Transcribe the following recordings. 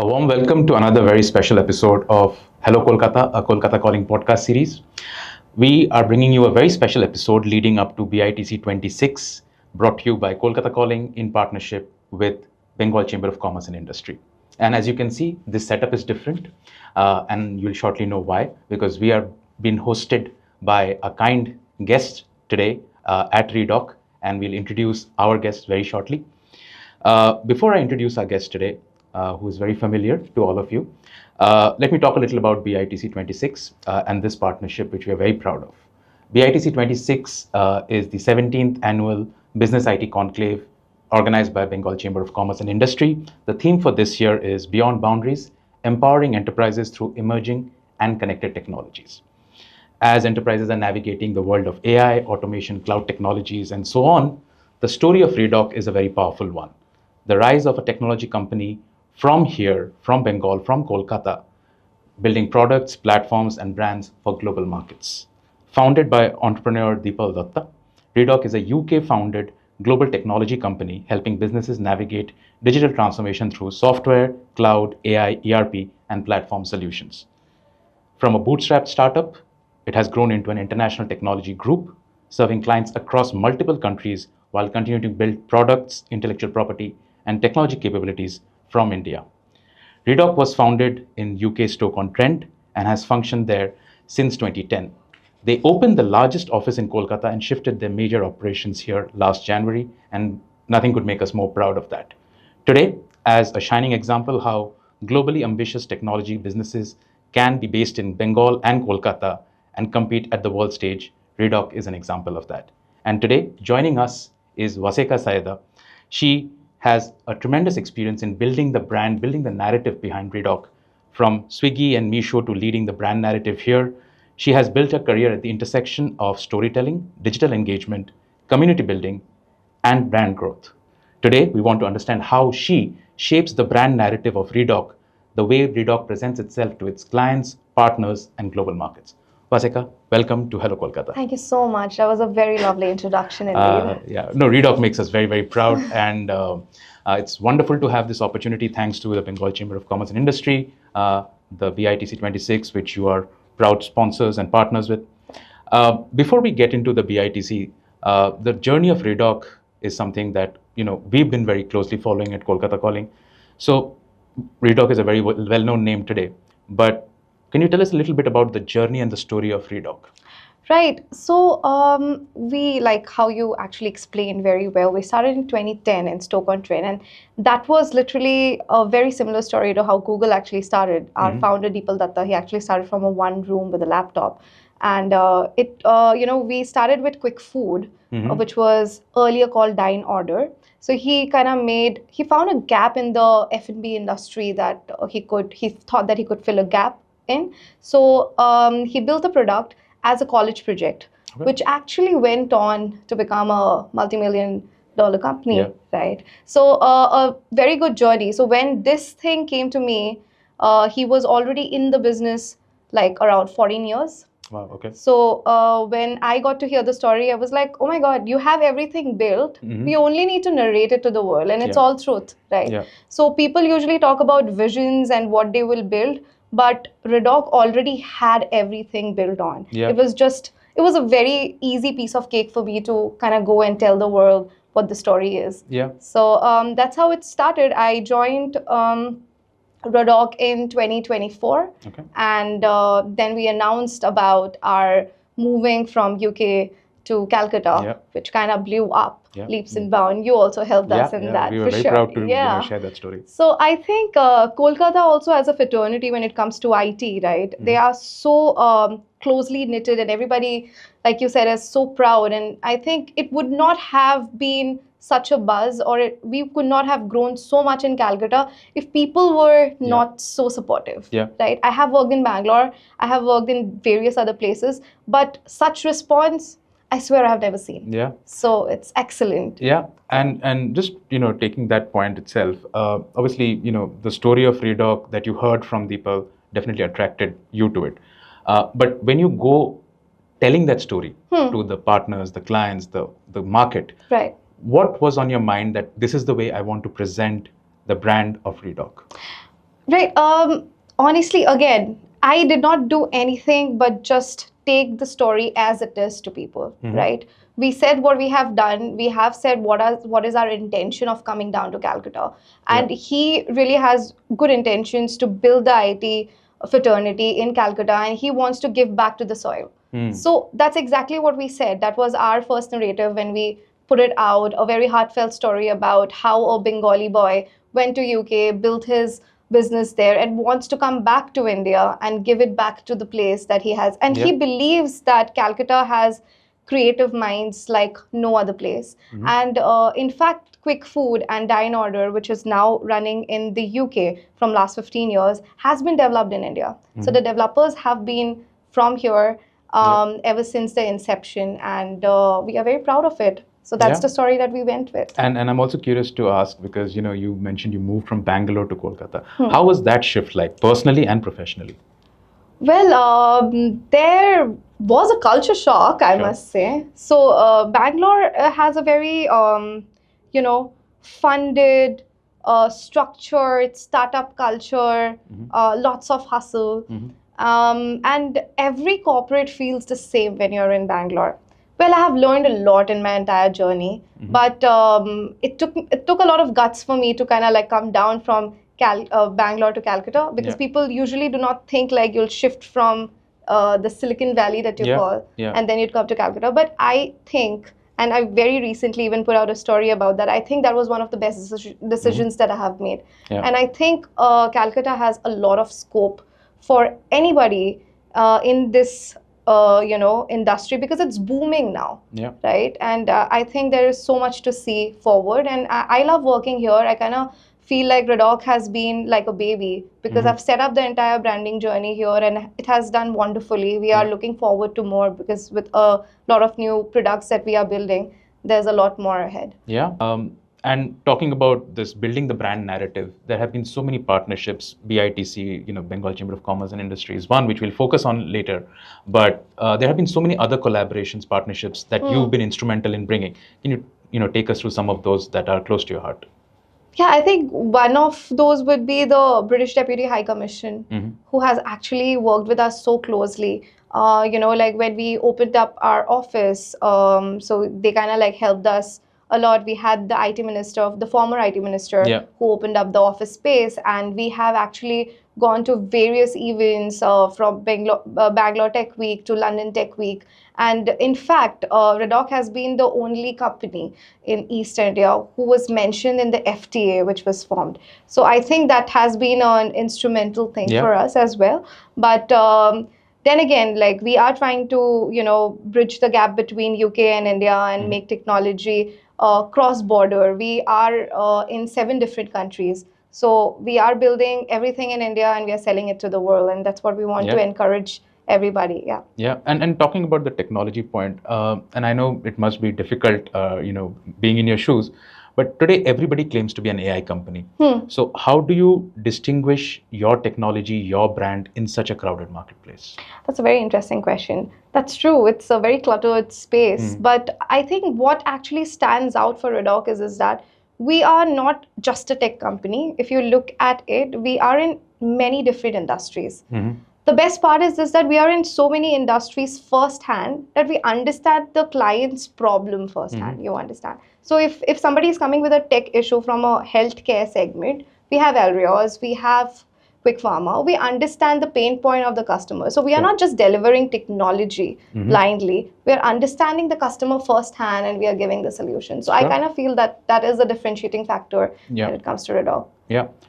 A warm welcome to another very special episode of Hello Kolkata, a Kolkata Calling podcast series. We are bringing you a very special episode leading up to BITC 26, brought to you by Kolkata Calling in partnership with Bengal Chamber of Commerce and Industry. And as you can see, this setup is different, and you'll shortly know why, because we are being hosted by a kind guest today at RedoQ, and we'll introduce our guest very shortly. Before I introduce our guest today, who is very familiar to all of you, let me talk a little about BITC 26 and this partnership, which we are very proud of. BITC 26 is the 17th annual Business IT Conclave organized by Bengal Chamber of Commerce and Industry. The theme for this year is Beyond Boundaries, Empowering Enterprises Through Emerging and Connected Technologies. As enterprises are navigating the world of AI, automation, cloud technologies, and so on, the story of RedoQ is a very powerful one. The rise of a technology company from here, from Bengal, from Kolkata, building products, platforms, and brands for global markets. Founded by entrepreneur 𝗕𝗂𝗶𝗹𝗹𝗁, RedoQ is a UK-founded global technology company helping businesses navigate digital transformation through software, cloud, AI, ERP, and platform solutions. From a bootstrapped startup, it has grown into an international technology group, serving clients across multiple countries while continuing to build products, intellectual property, and technology capabilities from India. RedoQ was founded in UK Stoke-on-Trent and has functioned there since 2010. They opened the largest office in Kolkata and shifted their major operations here last January, and nothing could make us more proud of that. Today, as a shining example how globally ambitious technology businesses can be based in Bengal and Kolkata and compete at the world stage, RedoQ is an example of that. And today, joining us is Waseka Syeda. She has a tremendous experience in building the brand, building the narrative behind RedoQ, from Swiggy and Meesho to leading the brand narrative here. She has built her career at the intersection of storytelling, digital engagement, community building, and brand growth. Today, we want to understand how she shapes the brand narrative of RedoQ, the way RedoQ presents itself to its clients, partners, and global markets. Waseka, welcome to Hello Kolkata. Thank you so much. That was a very lovely introduction indeed. RedoQ makes us very, very proud. And it's wonderful to have this opportunity thanks to the Bengal Chamber of Commerce and Industry, the BITC 26, which you are proud sponsors and partners with. Before we get into the BITC, the journey of RedoQ is something that we've been very closely following at Kolkata Calling. So RedoQ is a very well-known name today, but can you tell us a little bit about the journey and the story of RedoQ? Right. So we, like how you actually explained very well, we started in 2010 in Stoke-on-Trent, and that was literally a very similar story to how Google actually started. Our founder 𝗕𝗂𝗶𝗹𝗹𝗁, he actually started from a one room with a laptop, and we started with quick food, which was earlier called Dine Order. So he found a gap in the F&B industry that he thought that he could fill a gap in. So he built a product as a college project, which actually went on to become a multi-million-dollar company, right? So a very good journey. So when this thing came to me, he was already in the business like around 14 years. Wow, okay. So when I got to hear the story, I was like, oh my God, you have everything built. We only need to narrate it to the world, and it's all truth, right? So people usually talk about visions and what they will build, but RedoQ already had everything built on. It was a very easy piece of cake for me to kind of go and tell the world what the story is. So that's how it started. I joined RedoQ in 2024, and then we announced about our moving from UK to Calcutta, which kind of blew up leaps and bounds. You also helped us in that. We were very proud to share that story. So I think Kolkata also has a fraternity when it comes to IT, right? They are so closely knitted, and everybody, like you said, is so proud. And I think it would not have been such a buzz, or we could not have grown so much in Calcutta if people were not so supportive, right? I have worked in Bangalore, I have worked in various other places, but such response, I swear I have never seen. So it's excellent. And just taking that point itself, obviously the story of RedoQ that you heard from 𝗕𝗂𝗶𝗹𝗶 definitely attracted you to it. But when you go telling that story to the partners, the clients, the market, what was on your mind that this is the way I want to present the brand of RedoQ? Right. Honestly, again, I did not do anything but just take the story as it is to people, right? We said what we have done. We have said what is our intention of coming down to Calcutta. And he really has good intentions to build the IT fraternity in Calcutta, and he wants to give back to the soil. So that's exactly what we said. That was our first narrative when we put it out, a very heartfelt story about how a Bengali boy went to UK, built his business there, and wants to come back to India and give it back to the place that he has. And he believes that Calcutta has creative minds like no other place. And in fact, Quick Food and Dine Order, which is now running in the UK from last 15 years, has been developed in India. So the developers have been from here ever since the inception, and we are very proud of it. So that's the story that we went with. And I'm also curious to ask, because you mentioned you moved from Bangalore to Kolkata. How was that shift like, personally and professionally? Well, there was a culture shock, I must say. So Bangalore has a very, funded, structured startup culture, lots of hustle. And every corporate feels the same when you're in Bangalore. Well, I have learned a lot in my entire journey, but it took a lot of guts for me to kind of like come down from Bangalore to Calcutta, because people usually do not think like you'll shift from the Silicon Valley that you call, and then you'd come to Calcutta. But I think, and I very recently even put out a story about that, I think that was one of the best decisions that I have made. And I think Calcutta has a lot of scope for anybody in this industry, because it's booming now, right? And I think there is so much to see forward, and I love working here. I kind of feel like RedoQ has been like a baby, because I've set up the entire branding journey here, and it has done wonderfully. We are looking forward to more, because with a lot of new products that we are building, there's a lot more ahead. And talking about this, building the brand narrative, there have been so many partnerships. BITC, Bengal Chamber of Commerce and Industry is one, which we'll focus on later. But there have been so many other collaborations, partnerships that you've been instrumental in bringing. Can you take us through some of those that are close to your heart? Yeah, I think one of those would be the British Deputy High Commission, who has actually worked with us so closely. Like when we opened up our office, so they kind of like helped us a lot. We had the IT minister, the former IT minister, who opened up the office space, and we have actually gone to various events from Bangalore Tech Week to London Tech Week. And in fact, RedoQ has been the only company in East India who was mentioned in the FTA, which was formed. So I think that has been an instrumental thing for us as well. But then again, like we are trying to, bridge the gap between UK and India and make technology cross-border. We are in 7 different countries. So we are building everything in India and we are selling it to the world. And that's what we want to encourage everybody. And talking about the technology point, and I know it must be difficult, being in your shoes, but today everybody claims to be an AI company. So how do you distinguish your technology, your brand in such a crowded marketplace? That's a very interesting question. That's true. It's a very cluttered space. But I think what actually stands out for RedoQ is that we are not just a tech company. If you look at it, we are in many different industries. The best part is this, that we are in so many industries firsthand that we understand the client's problem firsthand, you understand. So if somebody is coming with a tech issue from a healthcare segment, we have 𝗷𝗏𝗧𝗏, we have Quick Pharma, we understand the pain point of the customer. So we are not just delivering technology blindly, we are understanding the customer firsthand and we are giving the solution. So I kind of feel that that is a differentiating factor when it comes to RedoQ.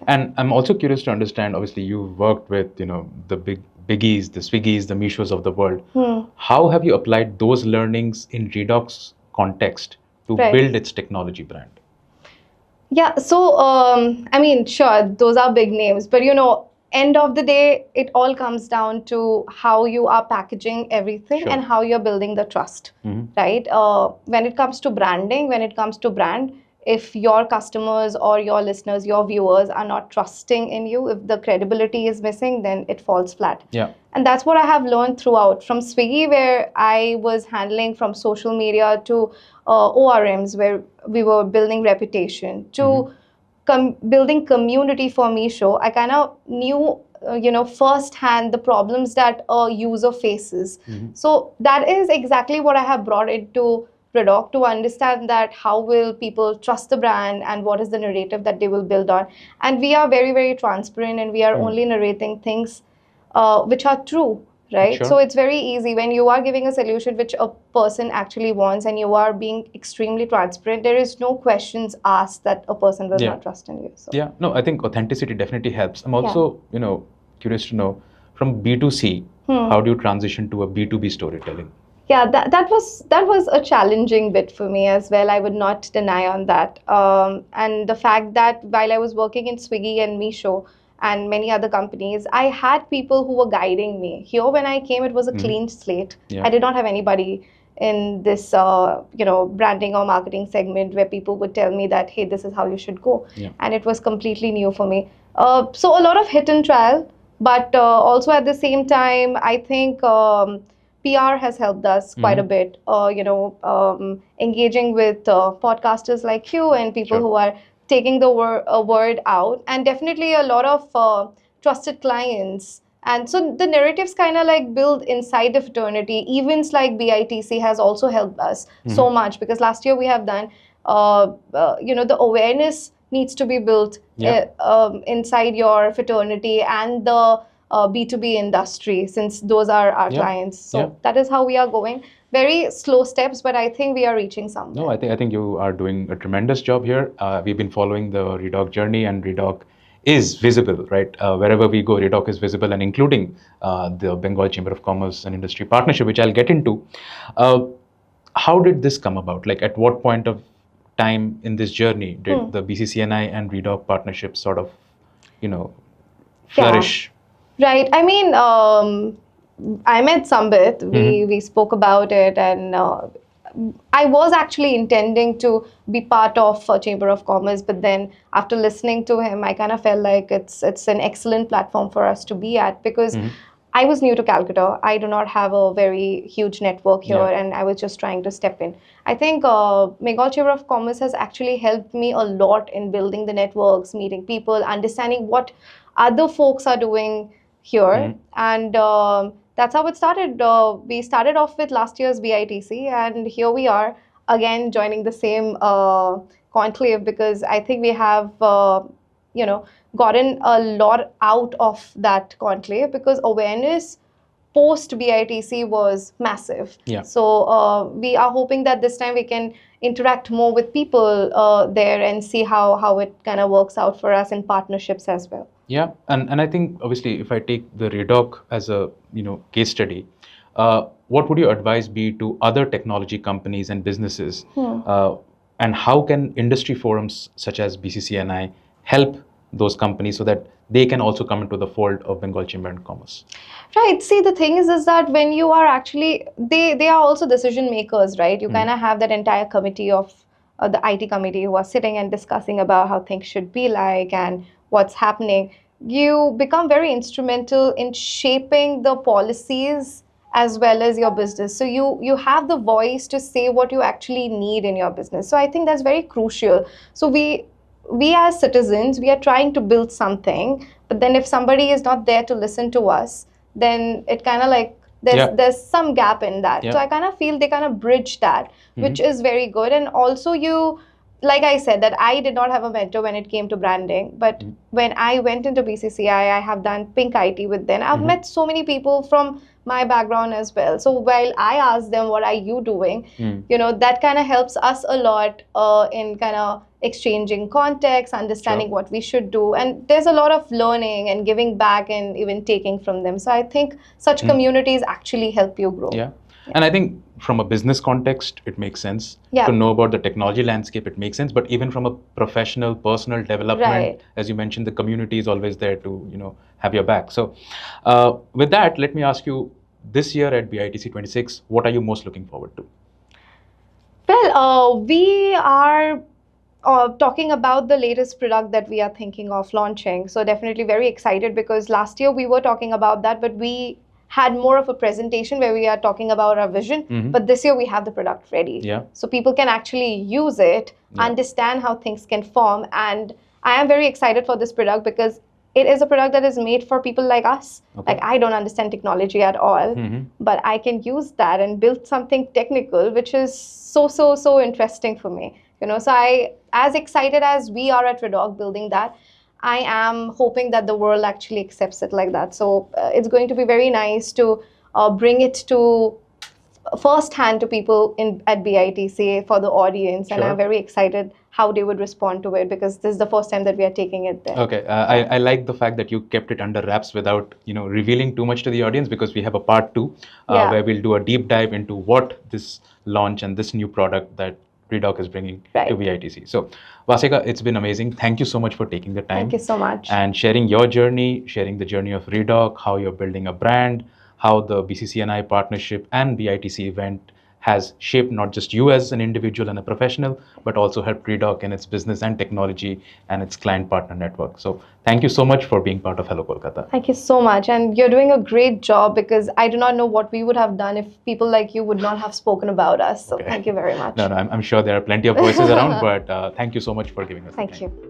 And I'm also curious to understand, obviously you've worked with, the biggies, the Swiggies, the Meeshos of the world. How have you applied those learnings in RedoQ's context to build its technology brand? Yeah, so I mean, sure, those are big names, but end of the day, it all comes down to how you are packaging everything and how you're building the trust, right? When it comes to branding, when it comes to brand, if your customers or your listeners, your viewers are not trusting in you, if the credibility is missing, then it falls flat. And that's what I have learned throughout. From Swiggy, where I was handling from social media, to ORMs, where we were building reputation, to building community for 𝗕𝗎, I kind of knew firsthand the problems that a user faces. So that is exactly what I have brought into RedoQ, to understand that how will people trust the brand and what is the narrative that they will build on. And we are very, very transparent, and we are only narrating things which are true, right? Sure. So it's very easy when you are giving a solution which a person actually wants, and you are being extremely transparent. There is no questions asked that a person will not trust in you. So. Yeah, no, I think authenticity definitely helps. I'm also, curious to know, from B2C, how do you transition to a B2B storytelling? Yeah, that was a challenging bit for me as well. I would not deny on that. And the fact that while I was working in Swiggy and Meesho and many other companies, I had people who were guiding me. Here, when I came, it was a clean slate. I did not have anybody in this, branding or marketing segment where people would tell me that, hey, this is how you should go. And it was completely new for me. So a lot of hit and trial, but also at the same time, I think PR has helped us quite a bit, engaging with podcasters like you and people who are taking the word out, and definitely a lot of trusted clients. And so the narratives kind of like build inside the fraternity. Events like BITC has also helped us so much, because last year we have done, the awareness needs to be built inside your fraternity and the B2B industry, since those are our clients. So that is how we are going. Very slow steps, but I think we are reaching somewhere. No, I think you are doing a tremendous job here. We've been following the RedoQ journey, and RedoQ is visible, right? Wherever we go, RedoQ is visible, and including the Bengal Chamber of Commerce and Industry partnership, which I'll get into. How did this come about? Like, at what point of time in this journey did the BCC&I and RedoQ partnership sort of, flourish? Right. I mean, I met 𝗕𝗵𝗲. We spoke about it, and I was actually intending to be part of Chamber of Commerce, but then after listening to him, I kind of felt like it's an excellent platform for us to be at, because I was new to Calcutta. I do not have a very huge network here, and I was just trying to step in. I think Bengal Chamber of Commerce has actually helped me a lot in building the networks, meeting people, understanding what other folks are doing here, and that's how it started. We started off with last year's BITC, and here we are again joining the same conclave, because I think we have gotten a lot out of that conclave, because awareness post BITC was massive. So we are hoping that this time we can interact more with people there and see how it kind of works out for us in partnerships as well. Yeah, and I think obviously if I take the RedoQ as a case study, what would your advice be to other technology companies and businesses, and how can industry forums such as BCC&I help those companies so that they can also come into the fold of Bengal Chamber of Commerce? Right. See, the thing is that when you are actually, they are also decision makers, right? You kind of have that entire committee of the IT committee who are sitting and discussing about how things should be like and what's happening. You become very instrumental in shaping the policies as well as your business. So you have the voice to say what you actually need in your business. So I think that's very crucial. So we as citizens, we are trying to build something, but then if somebody is not there to listen to us, then it kind of like there's some gap in that. So I kind of feel they kind of bridge that, which is very good. And also like I said, that I did not have a mentor when it came to branding, but when I went into BCCI, I have done Pink IT with them. I've met so many people from my background as well. So while I ask them, what are you doing? That kind of helps us a lot in kind of exchanging context, understanding what we should do. And there's a lot of learning and giving back and even taking from them. So I think such communities actually help you grow. Yeah. And I think from a business context, it makes sense. To know about the technology landscape, it makes sense. But even from a professional, personal development, as you mentioned, the community is always there to, have your back. So with that, let me ask you, this year at BITC 26, what are you most looking forward to? Well, we are talking about the latest product that we are thinking of launching. So definitely very excited, because last year we were talking about that, but we had more of a presentation where we are talking about our vision, but this year we have the product ready. So people can actually use it, understand how things can form, and I am very excited for this product because it is a product that is made for people like us. Okay. Like, I don't understand technology at all, but I can use that and build something technical, which is so interesting for me. So as excited as we are at RedoQ building that, I am hoping that the world actually accepts it like that. So it's going to be very nice to bring it to first hand to people at BITC for the audience, and Sure. I'm very excited how they would respond to it because this is the first time that we are taking it there. Okay, I like the fact that you kept it under wraps without revealing too much to the audience, because we have a part 2 where we'll do a deep dive into what this launch and this new product that RedoQ is bringing to BITC. So Waseka, it's been amazing. Thank you so much for taking the time. Thank you so much. And sharing your journey, sharing the journey of RedoQ, how you're building a brand, how the BCC&I partnership and BITC event has shaped not just you as an individual and a professional, but also helped RedoQ in its business and technology and its client partner network. So thank you so much for being part of Hello Kolkata. Thank you so much. And you're doing a great job, because I do not know what we would have done if people like you would not have spoken about us. So thank you very much. No, I'm sure there are plenty of voices around, but thank you so much for giving us the time. Thank you.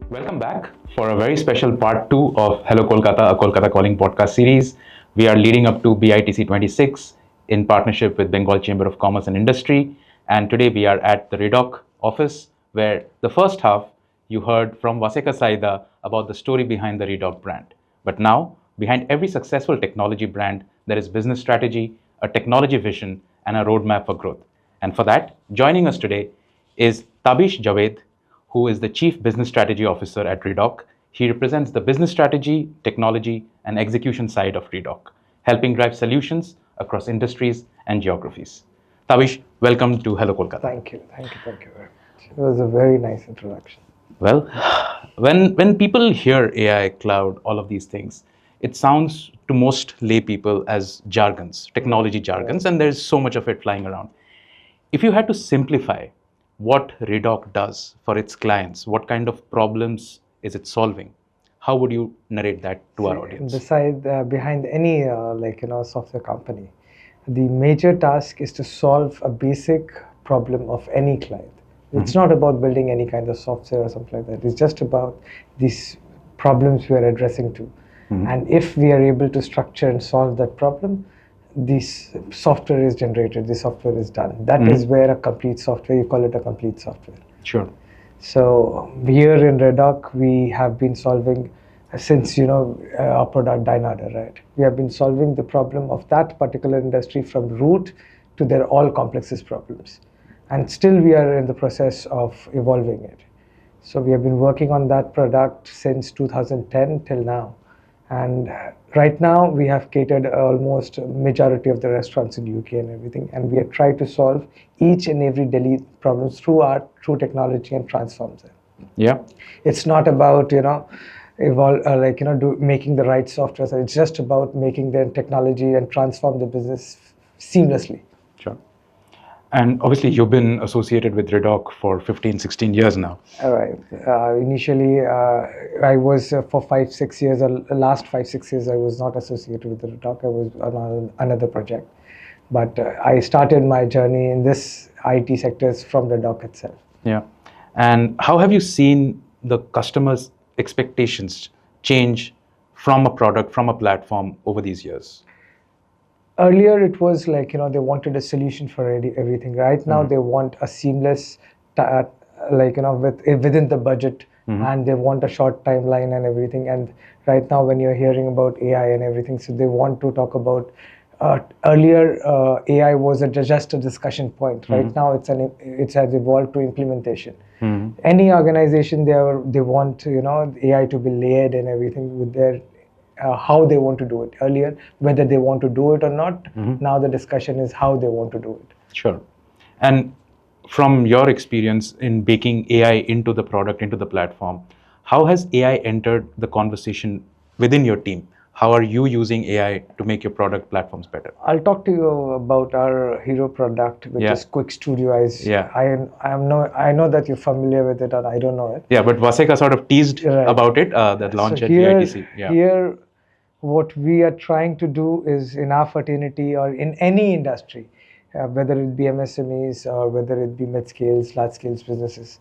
Welcome back for a very special part 2 of Hello Kolkata, a Kolkata Calling podcast series. We are leading up to BITC 26 in partnership with Bengal Chamber of Commerce and Industry. And today we are at the RedoQ office, where the first half you heard from Waseka Syeda about the story behind the RedoQ brand. But now, behind every successful technology brand, there is business strategy, a technology vision, and a roadmap for growth. And for that, joining us today is Tabish Jawaid, who is the Chief Business Strategy Officer at RedoQ. He represents the business strategy, technology, and execution side of RedoQ, helping drive solutions across industries and geographies. Tabish, welcome to Hello Kolkata. Thank you very much. It was a very nice introduction. Well, when people hear AI, cloud, all of these things, it sounds to most lay people as jargons, technology jargons, and there's so much of it flying around. If you had to simplify what RedoQ does for its clients, what kind of problems is it solving, how would you narrate that to our audience? Behind any software company, the major task is to solve a basic problem of any client. It's not about building any kind of software or something like that. It's just about these problems we are addressing to. And if we are able to structure and solve that problem, this software is generated, the software is done. That is where a complete software, you call it a complete software. Sure. So here in RedoQ, we have been solving, since our product Dynada, right? We have been solving the problem of that particular industry from root to their all complexes problems. And still we are in the process of evolving it. So we have been working on that product since 2010 till now. And right now we have catered almost majority of the restaurants in UK and everything. And we are trying to solve each and every daily problems through technology and transform them. Yeah. It's not about, making the right software. So it's just about making the technology and transform the business seamlessly. Sure. And obviously, you've been associated with RedoQ for 15, 16 years now. All right. Initially, I was for 5-6 years, last 5-6 years, I was not associated with RedoQ. I was on another project. But I started my journey in this IT sectors from RedoQ itself. Yeah. And how have you seen the customers' expectations change from a product, from a platform over these years? Earlier, it was like, they wanted a solution for everything. Right now, they want a seamless, within the budget, and they want a short timeline and everything. And right now, when you're hearing about AI and everything, so they want to talk about, earlier, AI was just a discussion point. Right now, it has evolved to implementation. Any organization, they want, AI to be layered and everything with their how they want to do it. Earlier, whether they want to do it or not, now the discussion is how they want to do it. Sure. And from your experience in baking AI into the product, into the platform, how has AI entered the conversation within your team? How are you using AI to make your product platforms better? I'll talk to you about our hero product, which is Quick Studio Eyes. Yeah. I know that you're familiar with it, and I don't know it. Yeah, but Waseka sort of teased about it, that launch so at here, BITC. Yeah. Here, what we are trying to do is in our fraternity or in any industry, whether it be MSMEs or whether it be mid-scales, large-scales businesses,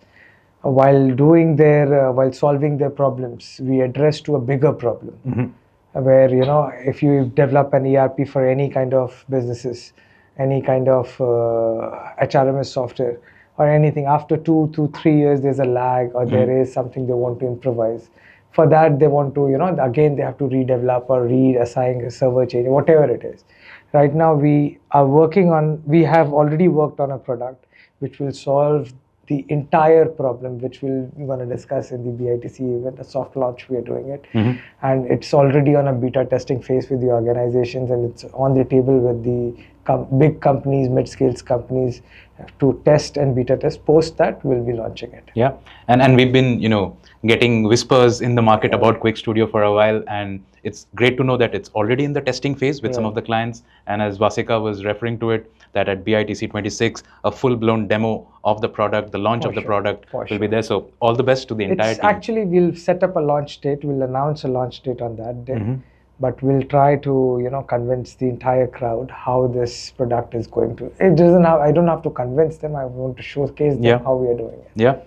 while doing their, while solving their problems, we address to a bigger problem. Where, you know, if you develop an ERP for any kind of businesses, any kind of HRMS software or anything, after 2 to 3 years there's a lag or there is something they want to improvise. For that they want to, you know, again they have to redevelop or reassign a server change, whatever it is. Right now we are working on, we have already worked on a product which will solve the entire problem, which we're going to discuss in the BITC event, a soft launch we are doing it. And it's already on a beta testing phase with the organizations, and it's on the table with the big companies, mid-scales companies to test and beta test. Post that, we'll be launching it. Yeah, and we've been, you know, getting whispers in the market about Quick Studio for a while, and it's great to know that it's already in the testing phase with some of the clients. And as Waseka was referring to it, that at BITC 26, a full-blown demo of the product, the launch of the product will be there. So all the best to the entire team. Actually, we'll set up a launch date. We'll announce a launch date on that day. But we'll try to, you know, convince the entire crowd how this product is going to. It doesn't have. I don't have to convince them. I want to showcase them how we are doing it. Yeah,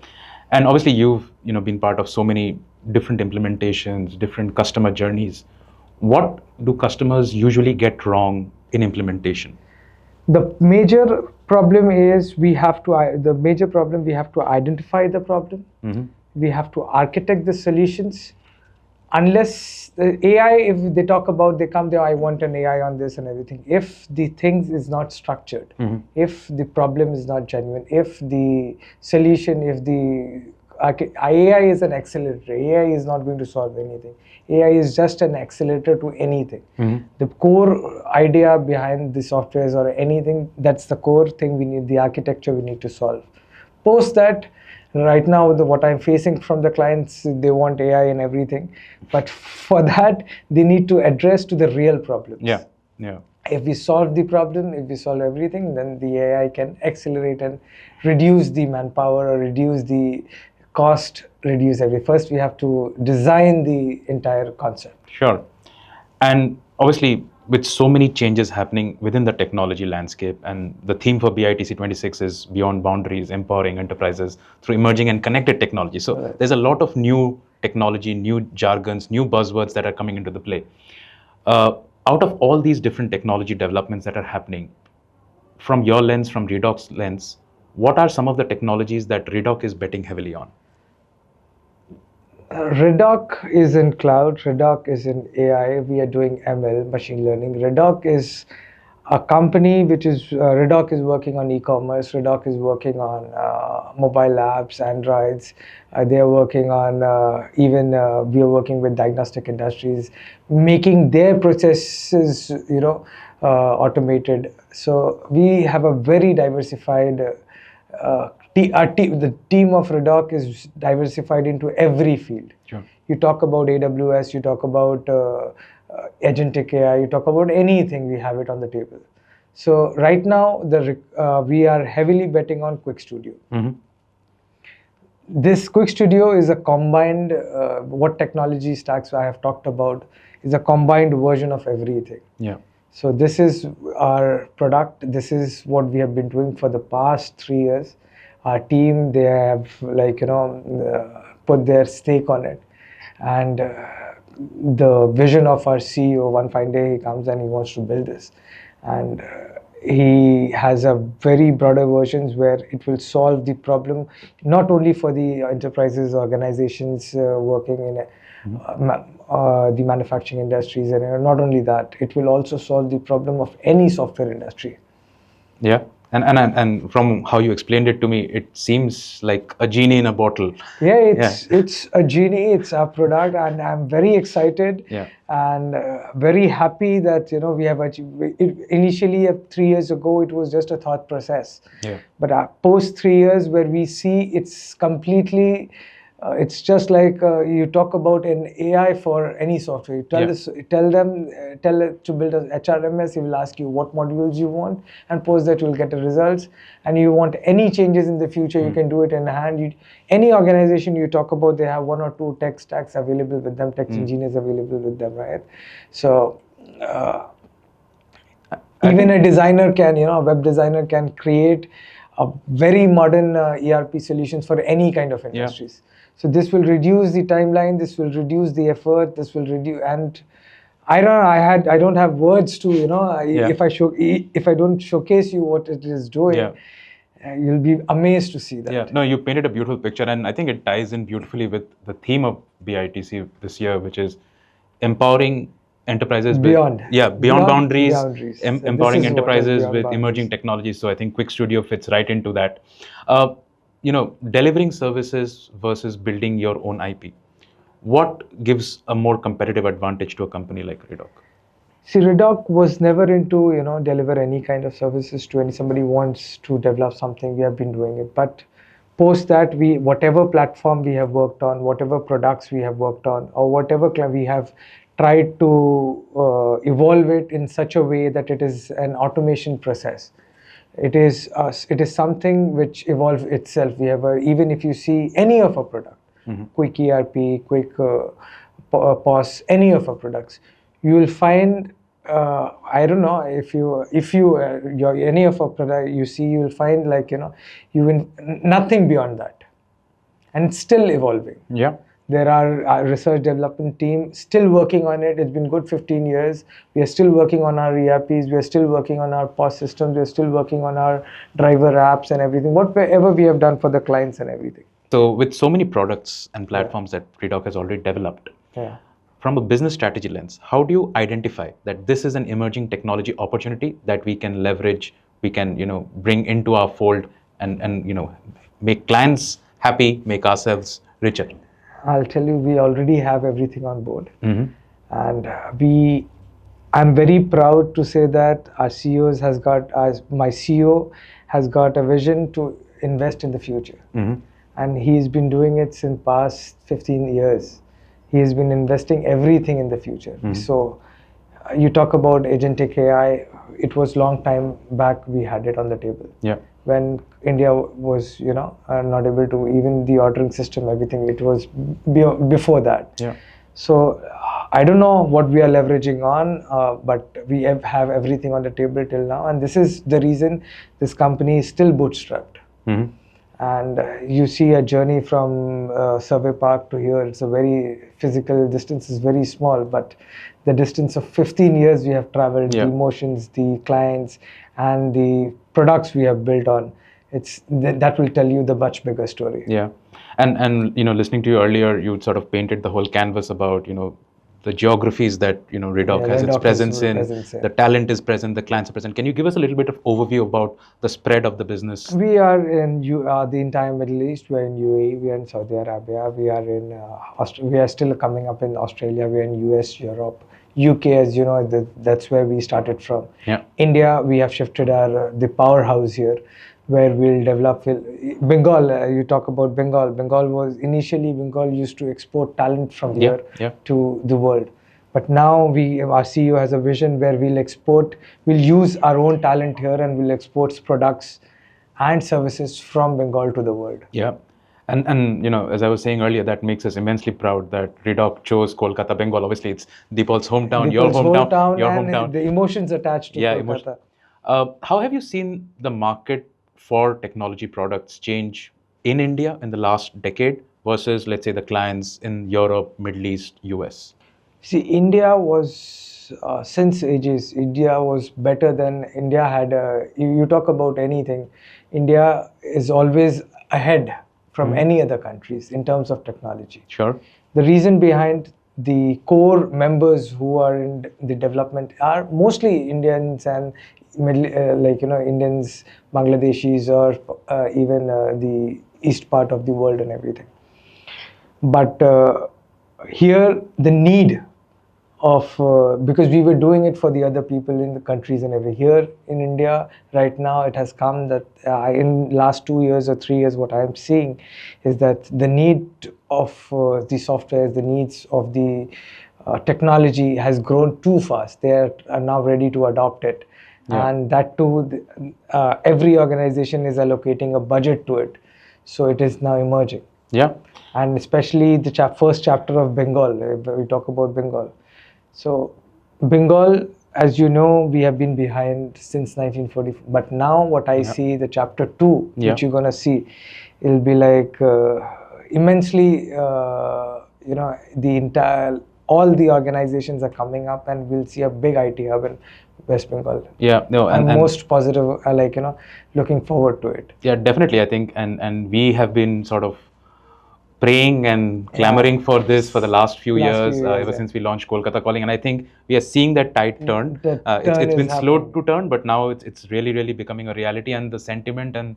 and obviously you've, you know, been part of so many different implementations, different customer journeys. What do customers usually get wrong in implementation? The major problem is we have to identify the problem. We have to architect the solutions. Unless the AI, if they talk about, they come there, I want an AI on this and everything. If the things is not structured, if the problem is not genuine, if the solution, if the AI is an accelerator, AI is not going to solve anything. AI is just an accelerator to anything. The core idea behind the softwares or anything, that's the core thing we need, the architecture we need to solve. Post that, right now, what I'm facing from the clients, they want AI and everything. But for that, they need to address to the real problems. Yeah. If we solve the problem, if we solve everything, then the AI can accelerate and reduce the manpower or reduce the cost, reduce everything. First, we have to design the entire concept. Sure. And obviously, with so many changes happening within the technology landscape, and the theme for BITC 26 is Beyond Boundaries, Empowering Enterprises Through Emerging and Connected Technology. So there's a lot of new technology, new jargons, new buzzwords that are coming into the play. Out of all these different technology developments that are happening, from your lens, from RedoQ's lens, what are some of the technologies that RedoQ is betting heavily on? RedoQ is in cloud, RedoQ is in AI, we are doing ML, machine learning. RedoQ is a company which is, RedoQ is working on e-commerce, RedoQ is working on mobile apps, Androids, they are working on, we are working with diagnostic industries, making their processes, you know, automated. So we have a very diversified the team of RedoQ is diversified into every field. Sure. You talk about AWS, you talk about agentic AI, you talk about anything, we have it on the table. So right now, we are heavily betting on Quick Studio. This Quick Studio is a combined, what technology stacks I have talked about, is a combined version of everything. Yeah. So this is our product. This is what we have been doing for the past 3 years. Our team, they have, like, you know, put their stake on it. And the vision of our CEO, one fine day, he comes and he wants to build this. And he has a very broader versions where it will solve the problem, not only for the enterprises, organizations working in the manufacturing industries, and not only that, it will also solve the problem of any software industry. Yeah. And from how you explained it to me, it seems like a genie in a bottle. Yeah, it's a genie. It's our product, and I'm very excited and very happy that, you know, we have achieved. Initially, 3 years ago, it was just a thought process. Yeah. But post 3 years, where we see it's completely It's just like you talk about an AI for any software. You tell tell it to build a HRMS. He will ask you what modules you want, and post that you'll get the results. And you want any changes in the future, you can do it in hand. Any organization you talk about, they have 1 or 2 tech stacks available with them, tech engineers available with them, right? So even a designer can, a web designer can create a very modern ERP solutions for any kind of industries. So this will reduce the timeline, this will reduce the effort, this will reduce, and I don't have words to, if I don't showcase you what it is doing, you'll be amazed to see that. Yeah, no, you painted a beautiful picture, and I think it ties in beautifully with the theme of BITC this year, which is empowering enterprises beyond boundaries, empowering enterprises with emerging technologies. So I think Quick Studio fits right into that. Delivering services versus building your own IP. What gives a more competitive advantage to a company like RedoQ? See, RedoQ was never into, deliver any kind of services to somebody wants to develop something. We have been doing it. But post that, whatever platform we have worked on, whatever products we have worked on, or whatever we have tried to evolve it in such a way that it is an automation process. It is something which evolves itself. Even if you see any of our product, Quick ERP, Quick POS, any of our products, you will find, I don't know, if any of our product you see, you will find nothing beyond that, and it's still evolving. Yeah. There are our research development team still working on it. It's been good 15 years. We are still working on our ERPs. We are still working on our POS systems. We are still working on our driver apps and everything, whatever we have done for the clients and everything. So with so many products and platforms that RedoQ has already developed, from a business strategy lens, how do you identify that this is an emerging technology opportunity that we can leverage, we can bring into our fold and make clients happy, make ourselves richer? I'll tell you, we already have everything on board. And I'm very proud to say that our my CEO has got a vision to invest in the future. And he's been doing it since past 15 years. He has been investing everything in the future. So you talk about agentic AI, it was long time back we had it on the table. When India was, not able to, even the ordering system, everything, it was before that. So I don't know what we are leveraging on, but we have everything on the table till now. And this is the reason this company is still bootstrapped. And you see a journey from Survey Park to here. It's a very physical distance, is very small, but the distance of 15 years we have traveled, the emotions, the clients, and the products we have built on. That will tell you the much bigger story. Yeah, and listening to you earlier, you sort of painted the whole canvas about the geographies that RedoQ has its presence in, the talent is present, the clients are present. Can you give us a little bit of overview about the spread of the business? We are in the entire Middle East. We are in UAE. We are in Saudi Arabia. We are in we are still coming up in Australia. We are in US, Europe, UK. As you know, that's where we started from. India, we have shifted the powerhouse here, where we'll develop Bengal. You talk about Bengal. Bengal used to export talent from here to the world. But now our CEO has a vision where we'll use our own talent here and we'll export products and services from Bengal to the world. Yeah. And as I was saying earlier, that makes us immensely proud that RedoQ chose Kolkata, Bengal. Obviously, it's Deepal's hometown, your hometown. The emotions attached to Kolkata. How have you seen the market for technology products change in India in the last decade versus, let's say, the clients in Europe, Middle East, US? See, India was, since ages, India was better than India had. You talk about anything, India is always ahead from any other countries in terms of technology. Sure. The reason behind the core members who are in the development are mostly Indians and Indians, Bangladeshis, or even the east part of the world and everything. But here the need of because we were doing it for the other people in the countries and every here in India right now it has come that in last 2 years or 3 years what I am seeing is that the need of the softwares, the needs of the technology has grown too fast. They are now ready to adopt it. Yeah. And that too, every organization is allocating a budget to it. So it is now emerging. Yeah. And especially the first chapter of Bengal, we talk about Bengal. So Bengal, as you know, we have been behind since 1940. But now what I see, the chapter 2, which you're going to see, it'll be like immensely, the entire, all the organizations are coming up and we'll see a big IT hub in West Bengal. Yeah, no, I'm most positive, looking forward to it. Yeah, definitely, I think, and we have been sort of praying and clamoring for this for the last few years, ever since we launched Kolkata Calling, and I think we are seeing that tide turn. It's been slow to turn, but now it's really becoming a reality, and the sentiment and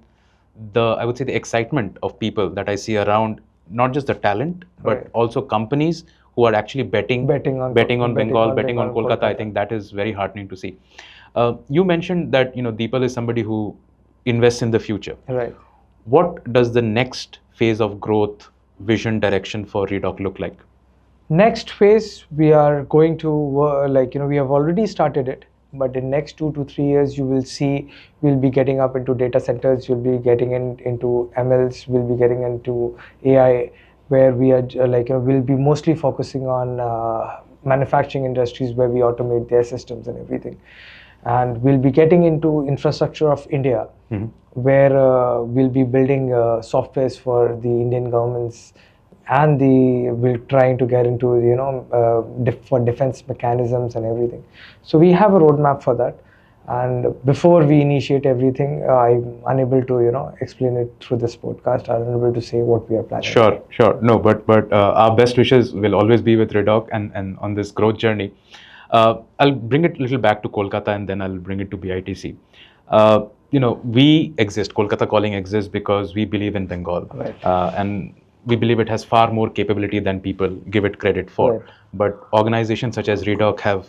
I would say the excitement of people that I see around, not just the talent, but also companies who are actually betting on Bengal, betting on Kolkata. I think that is very heartening to see. You mentioned that Deepal is somebody who invests in the future. Right. What does the next phase of growth, vision, direction for RedoQ look like? Next phase, we are going to we have already started it, but in next 2 to 3 years, you will see we'll be getting up into data centers, you'll be getting into MLs, we'll be getting into AI, where we are we'll be mostly focusing on manufacturing industries where we automate their systems and everything. And we'll be getting into infrastructure of India, where we'll be building softwares for the Indian governments, and we're trying to get into for defense mechanisms and everything. So we have a roadmap for that. And before we initiate everything, I'm unable to explain it through this podcast. I'm unable to say what we are planning. Sure. No, but our best wishes will always be with RedoQ and on this growth journey. I'll bring it a little back to Kolkata, and then I'll bring it to BITC. We exist, Kolkata Calling exists because we believe in Bengal. Right. And we believe it has far more capability than people give it credit for. Right. But organizations such as RedoQ have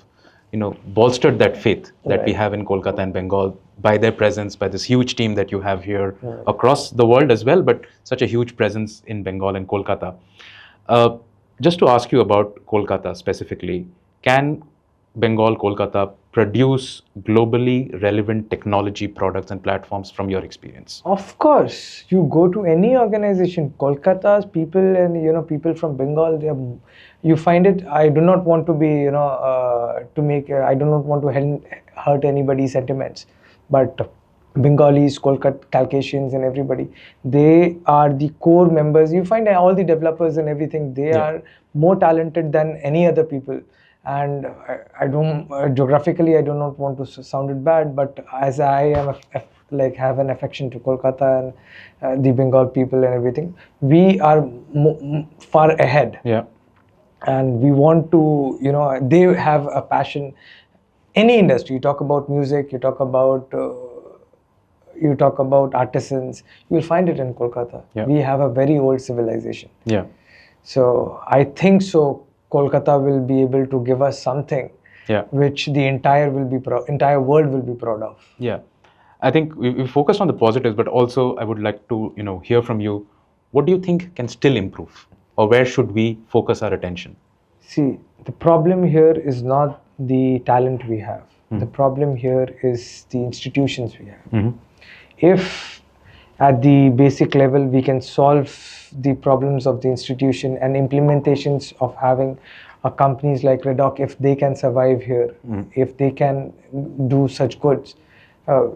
bolstered that faith that we have in Kolkata and Bengal by their presence, by this huge team that you have here across the world as well, but such a huge presence in Bengal and Kolkata. Just to ask you about Kolkata specifically, can Bengal, Kolkata produce globally relevant technology products and platforms from your experience? Of course, you go to any organization, Kolkata's people and people from Bengal, you find it. I do not want to be I do not want to hurt anybody's sentiments, but Bengalis, Caucasians and everybody, they are the core members. You find all the developers and everything, they are more talented than any other people. And I don't, geographically, I do not want to sound it bad, but as I am have an affection to Kolkata and the Bengal people and everything, we are far ahead. Yeah. And we want to, they have a passion. Any industry, you talk about music, you talk about artisans, you'll find it in Kolkata. Yeah. We have a very old civilization. Yeah. So I think Kolkata will be able to give us something which the entire world will be proud of. Yeah. I think we focused on the positives, but also I would like to hear from you. What do you think can still improve, or where should we focus our attention? See, the problem here is not the talent we have. The problem here is the institutions we have. If at the basic level we can solve the problems of the institution and implementations of having companies like RedoQ, if they can survive here, if they can do such goods,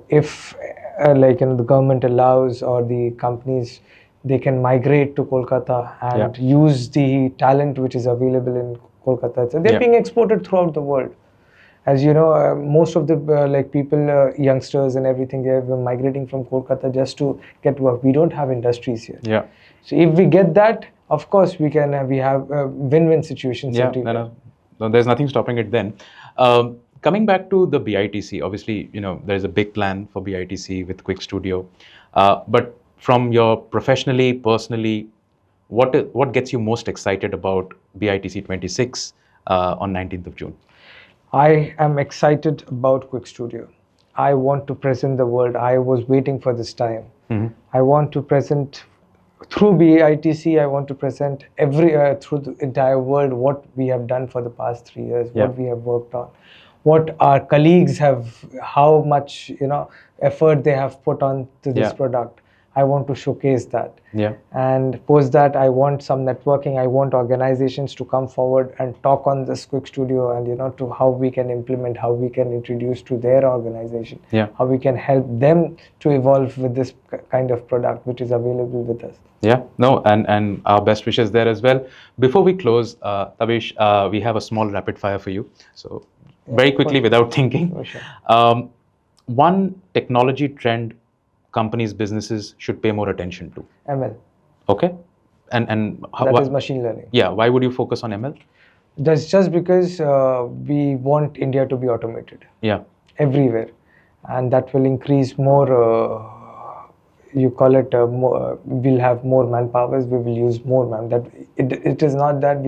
if the government allows, or the companies, they can migrate to Kolkata and use the talent which is available in Kolkata. So they're being exported throughout the world. As you know, most of the people, youngsters and everything, they're migrating from Kolkata just to get work. We don't have industries here. Yeah. So if we get that, of course we can. We have win-win situations. Yeah. No, there's nothing stopping it then. Coming back to the BITC, obviously, there's a big plan for BITC with Quick Studio. But from your professionally, personally, what gets you most excited about BITC 26? on 19th of June? I am excited about Quick Studio. I want to present the world. I was waiting for this time. I want to present through BITC. I want to present through the entire world what we have done for the past 3 years, what we have worked on, what our colleagues have, how much effort they have put on to this product. I want to showcase that. And post that, I want some networking. I want organizations to come forward and talk on this Quick Studio and to how we can implement, how we can introduce to their organization, how we can help them to evolve with this kind of product which is available with us. And our best wishes there as well. Before we close, Tabish, we have a small rapid fire for you. So very quickly, without thinking, one technology trend companies, businesses should pay more attention to? ML. Okay. And how, that is machine learning. Yeah. Why would you focus on ML? That's just because we want India to be automated. Everywhere. And that will increase more, you call it, we'll have more manpowers, we will use more it is not that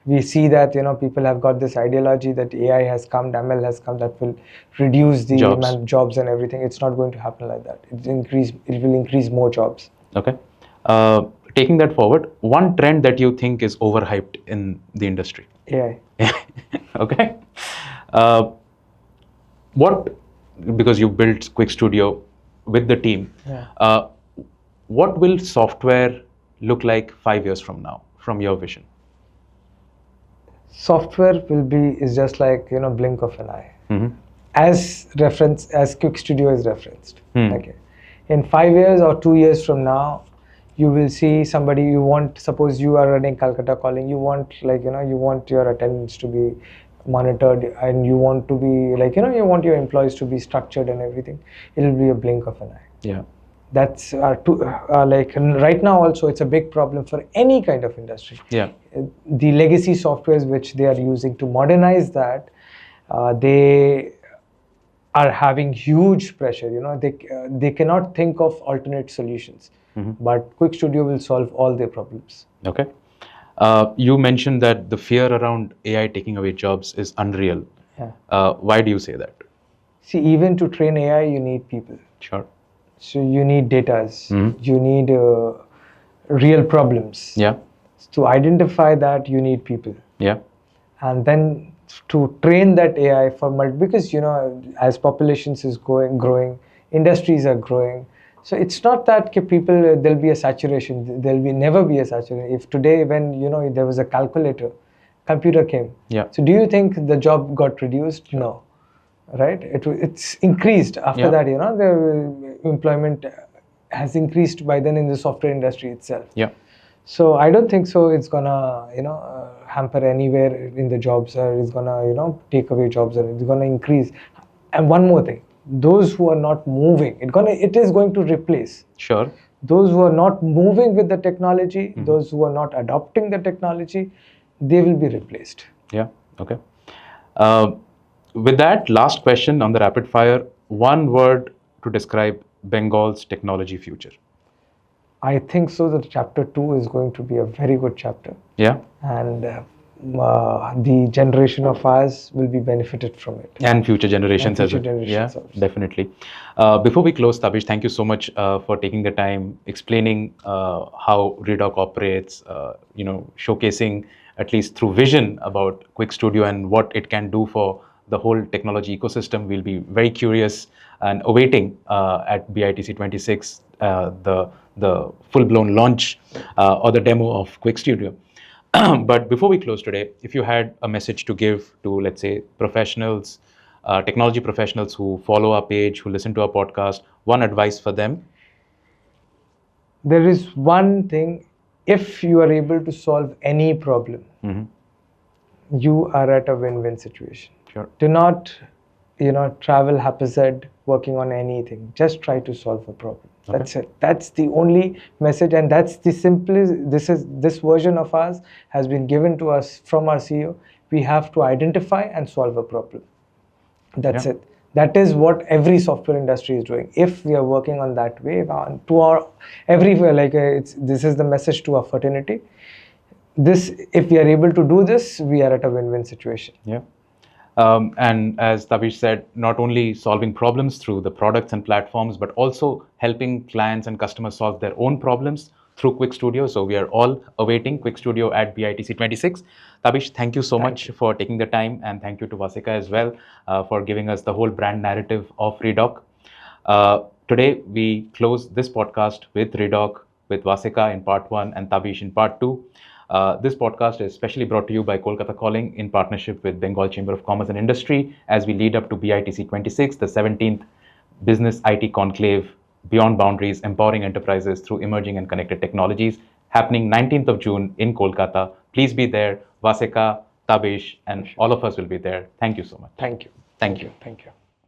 we see that, people have got this ideology that AI has come, ML has come, that will reduce the jobs and everything. It's not going to happen like that. It will increase more jobs. Okay. Taking that forward, one trend that you think is overhyped in the industry? AI. Okay. Because you built Quick Studio with the team, what will software look like 5 years from now, from your vision? Software is just like, blink of an eye. As Quick Studio is referenced. Okay. In 5 years or 2 years from now, you will see somebody suppose you are running Calcutta Calling, you want your attendance to be monitored, and you want to be you want your employees to be structured and everything. It will be a blink of an eye. That's right now also it's a big problem for any kind of industry. The legacy softwares which they are using to modernize that, they are having huge pressure. They cannot think of alternate solutions. But Quick Studio will solve all their problems. Okay. You mentioned that the fear around AI taking away jobs is unreal. Why do you say that? See, even to train AI, you need people. Sure. So you need data. You need real problems. To identify that, you need people. And then to train that AI because as populations is growing, industries are growing. So it's not that people, there'll be a saturation. There'll never be a saturation. If today, when there was a computer came. So do you think the job got reduced? No, right? It's increased after that. The employment has increased by then in the software industry itself. So I don't think so. It's gonna hamper anywhere in the jobs, or it's gonna take away jobs, or it's gonna increase. And one more thing. Those who are not moving, it is going to replace. Sure. Those who are not moving with the technology, those who are not adopting the technology, they will be replaced. Okay. With that, last question on the rapid fire, one word to describe Bengal's technology future. I think so that chapter 2 is going to be a very good chapter. And the generation of ours will be benefited from it. And future generations as well. Definitely. Before we close, Tabish, thank you so much for taking the time, explaining how RedoQ operates, showcasing at least through vision about Quick Studio and what it can do for the whole technology ecosystem. We'll be very curious and awaiting at BITC 26 the full-blown launch or the demo of Quick Studio. But before we close today, if you had a message to give to, let's say, professionals, technology professionals who follow our page, who listen to our podcast, one advice for them? There is one thing. If you are able to solve any problem, you are at a win-win situation. Sure. Do not, travel haphazard working on anything. Just try to solve a problem. Okay. That's it. That's the only message, and that's the simplest. This version of ours has been given to us from our CEO. We have to identify and solve a problem. That's it. That is what every software industry is doing. If we are working on that way, to our everywhere, this is the message to our fraternity. if we are able to do this, we are at a win-win situation. Yeah. And as Tabish said, not only solving problems through the products and platforms, but also helping clients and customers solve their own problems through Quick Studio. So we are all awaiting Quick Studio at BITC26. Tabish, thank you so much for taking the time, and thank you to Waseka as well for giving us the whole brand narrative of RedoQ. Today, we close this podcast with RedoQ, with Waseka in part 1 and Tabish in part 2. This podcast is specially brought to you by Kolkata Calling in partnership with Bengal Chamber of Commerce and Industry as we lead up to BITC 26, the 17th Business IT Conclave, Beyond Boundaries, Empowering Enterprises through Emerging and Connected Technologies, happening 19th of June in Kolkata. Please be there. Waseka, Tabish, and all of us will be there. Thank you so much. Thank you. Thank you. Thank you.